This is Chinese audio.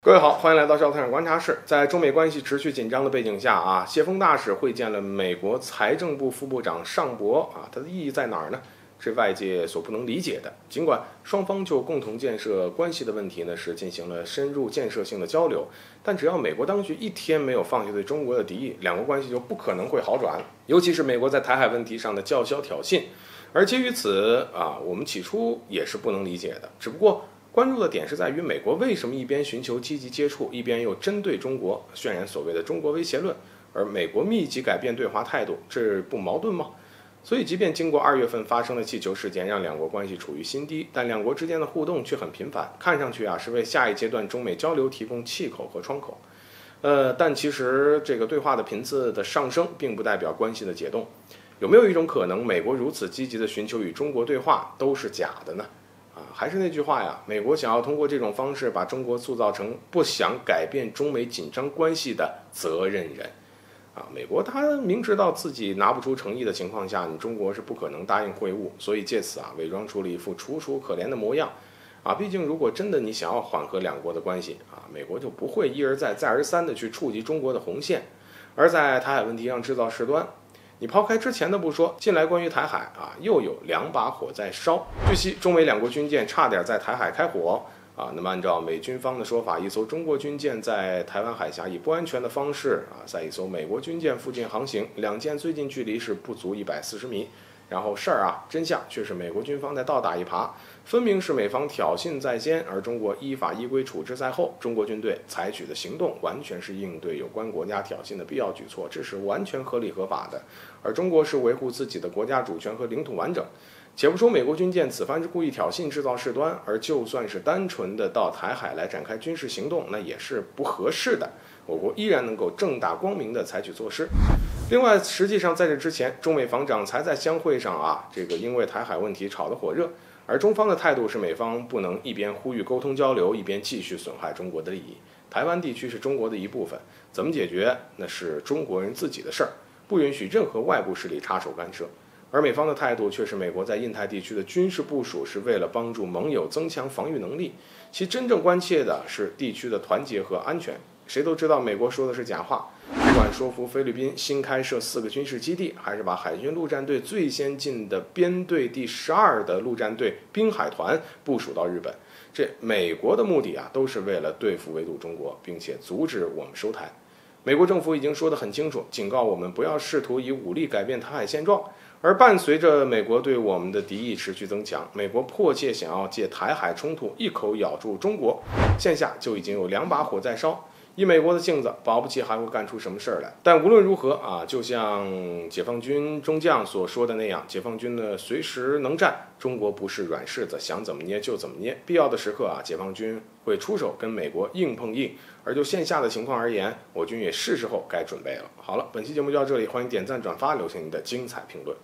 各位好，欢迎来到赵太阳观察室。在中美关系持续紧张的背景下谢峰大使会见了美国财政部副部长尚博它的意义在哪儿呢？是外界所不能理解的。尽管双方就共同建设关系的问题是进行了深入建设性的交流，但只要美国当局一天没有放下对中国的敌意，两国关系就不可能会好转。尤其是美国在台海问题上的叫嚣挑衅，而基于此我们起初也是不能理解的。只不过关注的点是在于美国为什么一边寻求积极接触，一边又针对中国渲染所谓的中国威胁论，而美国密集改变对华态度，这不矛盾吗？所以即便经过2月份发生的气球事件让两国关系处于新低，但两国之间的互动却很频繁，看上去是为下一阶段中美交流提供气口和窗口。但其实这个对话的频次的上升并不代表关系的解冻。有没有一种可能，美国如此积极的寻求与中国对话都是假的呢？还是那句话美国想要通过这种方式把中国塑造成不想改变中美紧张关系的责任人。美国他明知道自己拿不出诚意的情况下，你中国是不可能答应会晤，所以借此伪装出了一副楚楚可怜的模样。毕竟如果真的你想要缓和两国的关系美国就不会一而再再而三的去触及中国的红线，而在台海问题上制造事端。你抛开之前的不说，近来关于台海又有2把火在烧。据悉，中美两国军舰差点在台海开火那么按照美军方的说法，一艘中国军舰在台湾海峡以不安全的方式在一艘美国军舰附近航行，两舰最近距离是不足140米。然后真相却是美国军方在倒打一耙，分明是美方挑衅在先，而中国依法依规处置在后。中国军队采取的行动完全是应对有关国家挑衅的必要举措，这是完全合理合法的。而中国是维护自己的国家主权和领土完整。且不说美国军舰此番是故意挑衅制造事端，而就算是单纯的到台海来展开军事行动，那也是不合适的。我国依然能够正大光明地采取措施。另外，实际上在这之前，中美防长才在相会上因为台海问题吵得火热，而中方的态度是美方不能一边呼吁沟通交流，一边继续损害中国的利益。台湾地区是中国的一部分，怎么解决那是中国人自己的事儿，不允许任何外部势力插手干涉。而美方的态度却是美国在印太地区的军事部署是为了帮助盟友增强防御能力，其真正关切的是地区的团结和安全。谁都知道美国说的是假话，不管说服菲律宾新开设4个军事基地，还是把海军陆战队最先进的编队第12的陆战队滨海团部署到日本，这美国的目的都是为了对付围堵中国，并且阻止我们收台。美国政府已经说得很清楚，警告我们不要试图以武力改变台海现状。而伴随着美国对我们的敌意持续增强，美国迫切想要借台海冲突一口咬住中国，线下就已经有2把火在烧。以美国的性子，保不齐还会干出什么事儿来。但无论如何就像解放军中将所说的那样，解放军呢随时能战，中国不是软柿子，想怎么捏就怎么捏。必要的时刻解放军会出手跟美国硬碰硬。而就线下的情况而言，我军也是时候该准备了。好了，本期节目就到这里，欢迎点赞转发，留下您的精彩评论。